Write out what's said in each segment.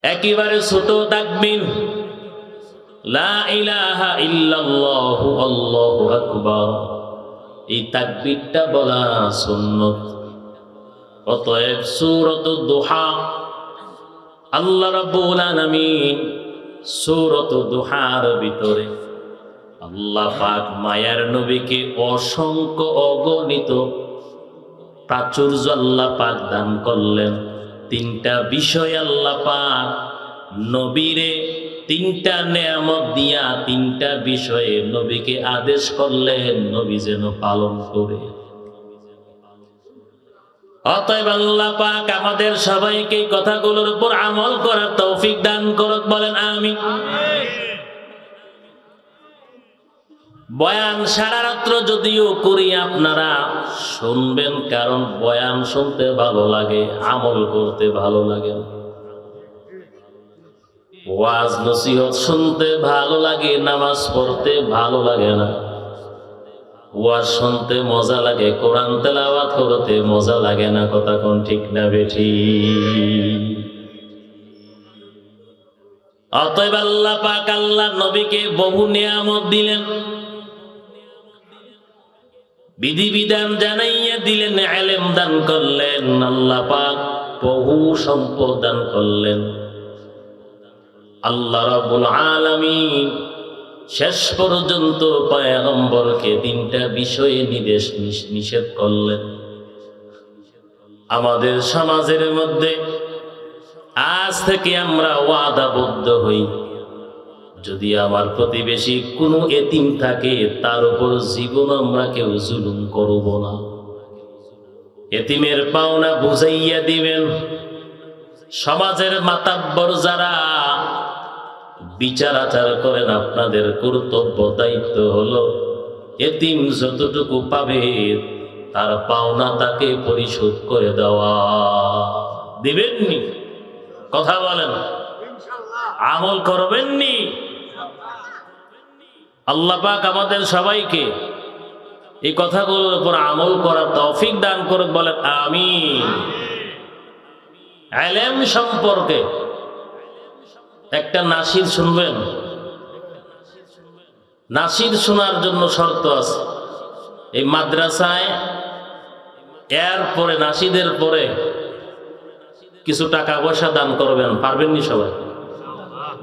একেবারে ছোট তাকবীর, লা ইলাহা ইল্লাল্লাহু আল্লাহু আকবার। এই তাকবীরটা বলা সুন্নত। অতএব সূরাতুদ দুহা, আল্লাহ রাব্বুল আলামিন সূরাতুদ দুহার ভিতরে আল্লাহ পাক মায়ার নবীকে অসংখ্য অগণিত প্রাচুর্য আল্লাহ পাক দান করলেন। তিনটা বিষয় আল্লাহ পাক নবীরে তিনটা নেয়ামত দিয়া তিনটা বিষয়ে নবীকে আদেশ করলেন নবী যেন পালন করে। অতএব আল্লাহ পাক আমাদের সবাইকে এই কথাগুলোর উপর আমল করার তৌফিক দান করুক, বলেন আমিন। বয়ান সারা রাত্র যদিও করি আপনারা শুনবেন, কারণ বয়ান শুনতে ভালো লাগে, আমল করতে ভালো লাগে না। ওয়াজ নসিহত শুনতে ভালো লাগে, নামাজ পড়তে ভালো লাগে না। ওয়াজ শুনতে মজা লাগে, কোরআন তেলাওয়াত করতে মজা লাগে না। কথা কোন ঠিক না বেঠি? অতএব আল্লাহ পাক আল্লাহ নবীকে বহু নিয়ামত দিলেন, বিধিবিধান জানাইয়া দিলেন, ইলম দান করলেন। আল্লাহ পাক বহু সম্পদ দান করলেন। আল্লাহ রাব্বুল আলামিন শেষ পর্যন্ত পয়গম্বরকে তিনটা বিষয়ে নিষেধ করলেন। আমাদের সমাজের মধ্যে আজ থেকে আমরা ওয়াদাবদ্ধ হই, যদি আমার প্রতিবেশী কোনো এতিম থাকে তার উপর জীবন আমরা কেউ জুলুম করব না। এতিমের পাওনা বুঝাইয়া দিবেন। সমাজের মাতাব্বর যারা বিচার আচার করেন, আপনাদের কর্তব্য দায়িত্ব হলো এতিম যতটুকু পাবে তার পাওনা তাকে পরিশোধ করে দেওয়া। দিবেননি? কথা বলেন, আমল করবেননি? আল্লাহ পাক আমাদের সবাইকে এই কথাগুলোর উপর আমল করার তৌফিক দান করুক, বলেন আমিন। ইলম সম্পর্কে একটা নাসির শুনবেন। নাসির শোনার জন্য শর্ত আছে। এই মাদ্রাসায় এর পরে নাসিদের পরে কিছু টাকা পয়সা দান করবেন, পারবেন নি সবাই?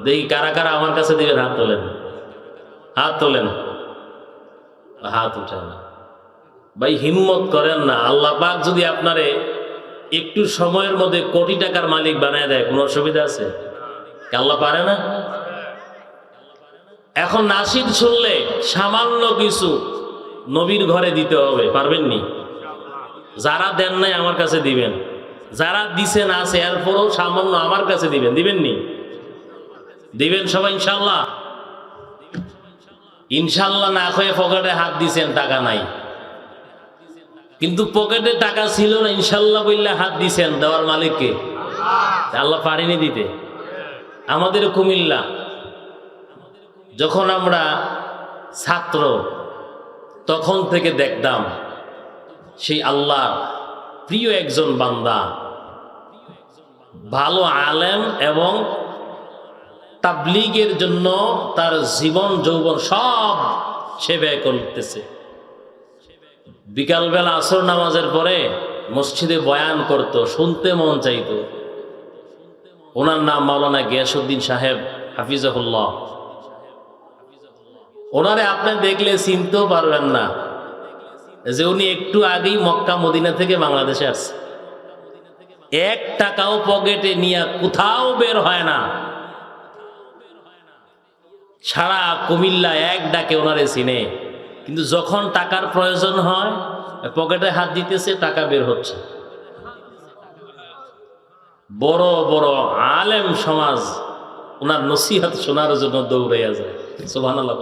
দেখি কারা কারা আমার কাছে দিবেন, হাত তোলেন, হাত তোলেন, হাত উঠেন না ভাই, হিম্মত করেন না। আল্লাহ পাক যদি আপনারে একটু সময়ের মধ্যে কোটি টাকার মালিক বানায় দেয়, কোনো অসুবিধা আছে? আল্লাহ পারে না? এখন নাসির শুনলে সামান্য কিছু নবীর ঘরে দিতে হবে, পারবেননি? যারা দেন নাই আমার কাছে দিবেন, যারা দিছেন আছে এরপরও সামান্য আমার কাছে দিবেন, দিবেননি? দিবেন সবাই ইনশাল্লাহ? ইনশাল্লাহ না হয়ে পকেটে হাত দিছেন, টাকা নাই, কিন্তু পকেটে টাকা ছিল না, ইনশাল্লাহ বললে হাত দিছেন, দেওয়ার মালিককে আল্লাহ পারেনি দিতে। আমাদের কুমিল্লা যখন আমরা ছাত্র তখন থেকে দেখতাম সেই আল্লাহ প্রিয় একজন বান্দা, ভালো আলেম এবং তাবলীগের জন্য তার জীবন যৌবন সব সে ব্যয় করতেছে। বিকালবেলা আসর নামাজের পরে মসজিদে বয়ান করত, শুনতে মন চাইতো। ওনার নাম মাওলানা গিয়াসউদ্দিন সাহেব হাফিজাহুল্লাহ। ওনারে আপনি দেখলে চিনতেও পারবেন না যে উনি একটু আগেই মক্কা মদিনা থেকে বাংলাদেশে আসছে। 1 টাকাও পকেটে নিয়ে কোথাও বের হয় না। সারা কুমিল্লা এক ডাকে ওনারে চিনে, কিন্তু যখন টাকার প্রয়োজন হয় পকেটে হাত দিতেছে, টাকা বের হচ্ছে। বড় বড় আলেম সমাজ ওনার নসিহত শোনার জন্য দৌড়াইয়া যায়। সুবহানাল্লাহ।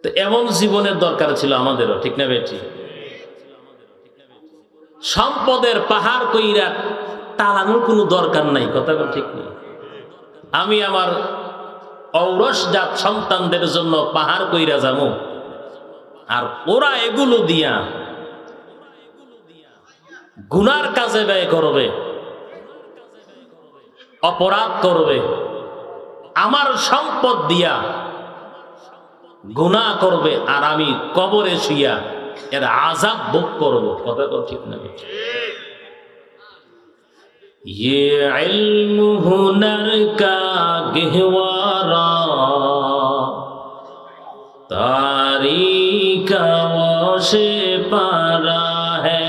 তো এমন জীবনের দরকার ছিল আমাদেরও, ঠিক না বেটি? সম্পদের পাহাড় কইরা টালানোর কোনো দরকার নাই, কথা ঠিক নেই। আমি আমার ঔরসজাত সন্তানদের জন্য পাহাড় কইরা যাবো, আর ওরা এগুলো দিয়া গুনার কাজে ব্যয় করবে, অপরাধ করবে, আমার সম্পদ দিয়া গুনাহ করবে, আর আমি কবরে শুইয়া এর আযাব ভোগ করব। কথা তো ঠিক না? ये इल्म हुनर का गहवारा तारीख से पारा है,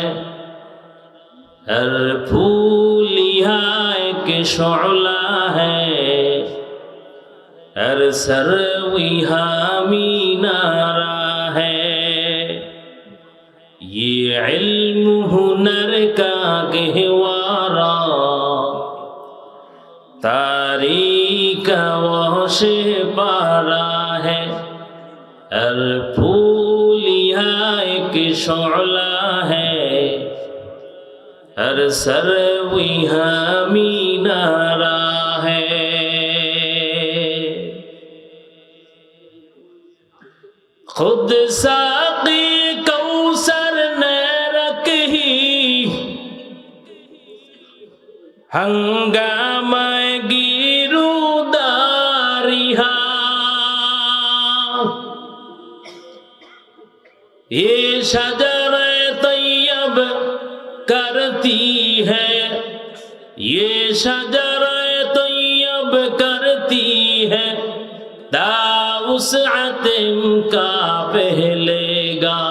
हर फूल यहाँ एक शौला है, हर सर्व यहाँ मीनारा है। ये इल्म हुनर का गहवारा तारीख से पारा है, हर फूल यहाँ एक शौला है, हर सर्व यहाँ मीनारा है। खुद साक़ी कौसर ने रखी हंगामा गिरूदारिहा, ये शजर तैयब करती है, ये शजर तैयब करती है, दाउसअतिन का पहलेगा।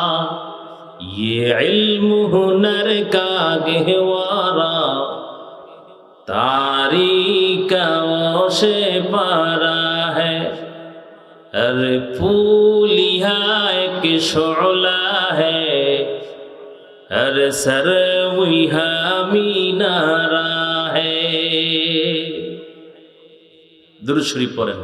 ये इल्म हुनर का गहवारा तारीख से पारा है, हर फूल यहाँ एक शौला है, हर सर्व यहाँ मीनारा है। दुरूद शरीफ पढ़ें।